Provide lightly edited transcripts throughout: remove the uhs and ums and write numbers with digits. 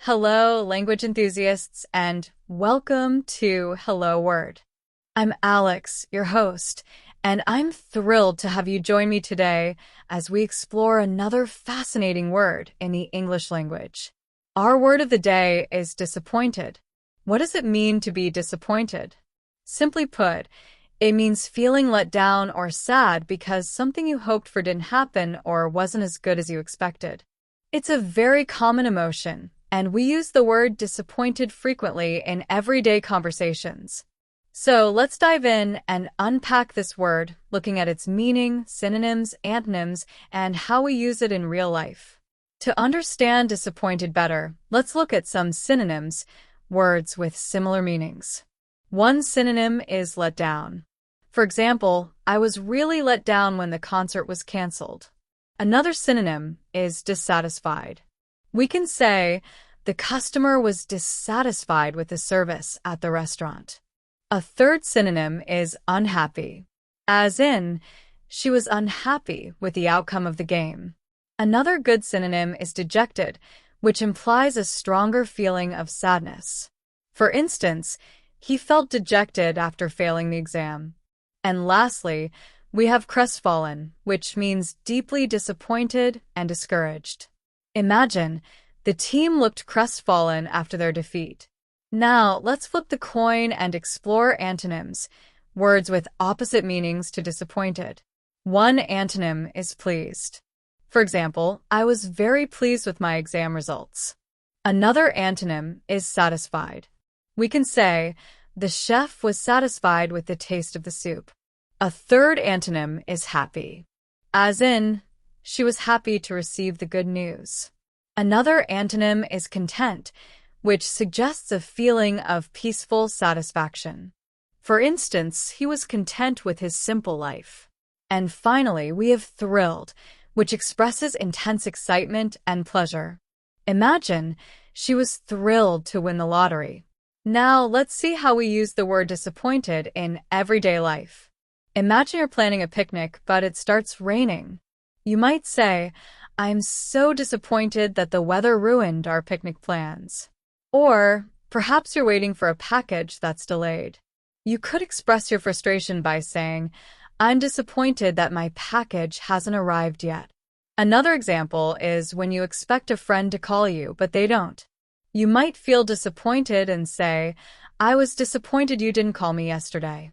Hello, language enthusiasts, and welcome to Hello Word. I'm Alex, your host, and I'm thrilled to have you join me today as we explore another fascinating word in the English language. Our word of the day is disappointed. What does it mean to be disappointed? Simply put, it means feeling let down or sad because something you hoped for didn't happen or wasn't as good as you expected. It's a very common emotion, and we use the word disappointed frequently in everyday conversations. So let's dive in and unpack this word, looking at its meaning, synonyms, antonyms, and how we use it in real life. To understand disappointed better, let's look at some synonyms, words with similar meanings. One synonym is let down. For example, I was really let down when the concert was canceled. Another synonym is dissatisfied. We can say, the customer was dissatisfied with the service at the restaurant. A third synonym is unhappy, as in, she was unhappy with the outcome of the game. Another good synonym is dejected, which implies a stronger feeling of sadness. For instance, he felt dejected after failing the exam. And lastly, we have crestfallen, which means deeply disappointed and discouraged. Imagine, the team looked crestfallen after their defeat. Now, let's flip the coin and explore antonyms, words with opposite meanings to disappointed. One antonym is pleased. For example, I was very pleased with my exam results. Another antonym is satisfied. We can say, the chef was satisfied with the taste of the soup. A third antonym is happy, as in, she was happy to receive the good news. Another antonym is content, which suggests a feeling of peaceful satisfaction. For instance, he was content with his simple life. And finally, we have thrilled, which expresses intense excitement and pleasure. Imagine, she was thrilled to win the lottery. Now, let's see how we use the word disappointed in everyday life. Imagine you're planning a picnic, but it starts raining. You might say, I'm so disappointed that the weather ruined our picnic plans. Or perhaps you're waiting for a package that's delayed. You could express your frustration by saying, I'm disappointed that my package hasn't arrived yet. Another example is when you expect a friend to call you, but they don't. You might feel disappointed and say, I was disappointed you didn't call me yesterday.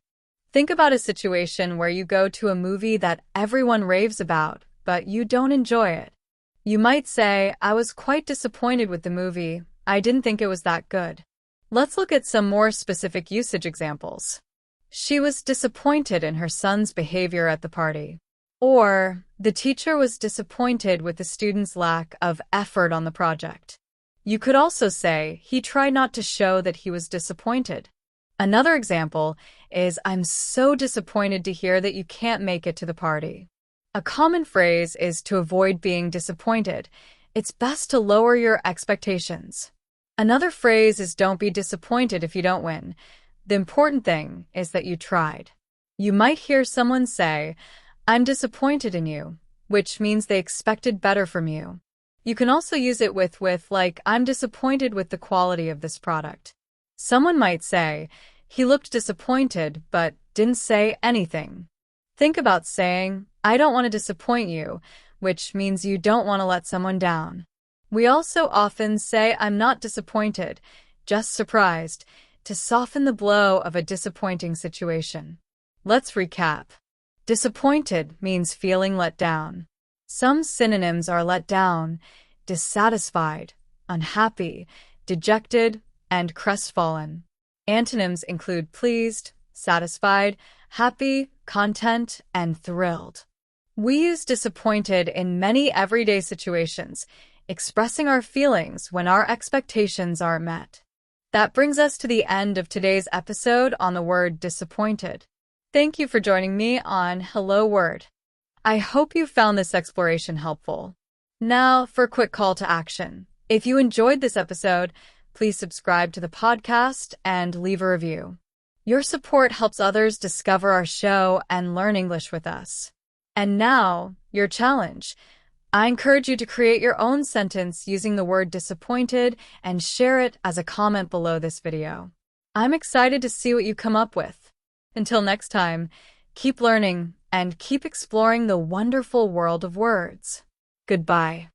Think about a situation where you go to a movie that everyone raves about, but you don't enjoy it. You might say, I was quite disappointed with the movie. I didn't think it was that good. Let's look at some more specific usage examples. She was disappointed in her son's behavior at the party. Or, the teacher was disappointed with the student's lack of effort on the project. You could also say, he tried not to show that he was disappointed. Another example is, I'm so disappointed to hear that you can't make it to the party. A common phrase is to avoid being disappointed. It's best to lower your expectations. Another phrase is don't be disappointed if you don't win. The important thing is that you tried. You might hear someone say, I'm disappointed in you, which means they expected better from you. You can also use it with like, I'm disappointed with the quality of this product. Someone might say, he looked disappointed but didn't say anything. Think about saying, I don't want to disappoint you, which means you don't want to let someone down. We also often say, I'm not disappointed, just surprised, to soften the blow of a disappointing situation. Let's recap. Disappointed means feeling let down. Some synonyms are let down, dissatisfied, unhappy, dejected, and crestfallen. Antonyms include pleased, satisfied, happy, content, and thrilled. We use disappointed in many everyday situations, expressing our feelings when our expectations aren't met. That brings us to the end of today's episode on the word disappointed. Thank you for joining me on Hello Word. I hope you found this exploration helpful. Now for a quick call to action. If you enjoyed this episode, please subscribe to the podcast and leave a review. Your support helps others discover our show and learn English with us. And now, your challenge. I encourage you to create your own sentence using the word disappointed and share it as a comment below this video. I'm excited to see what you come up with. Until next time, keep learning and keep exploring the wonderful world of words. Goodbye.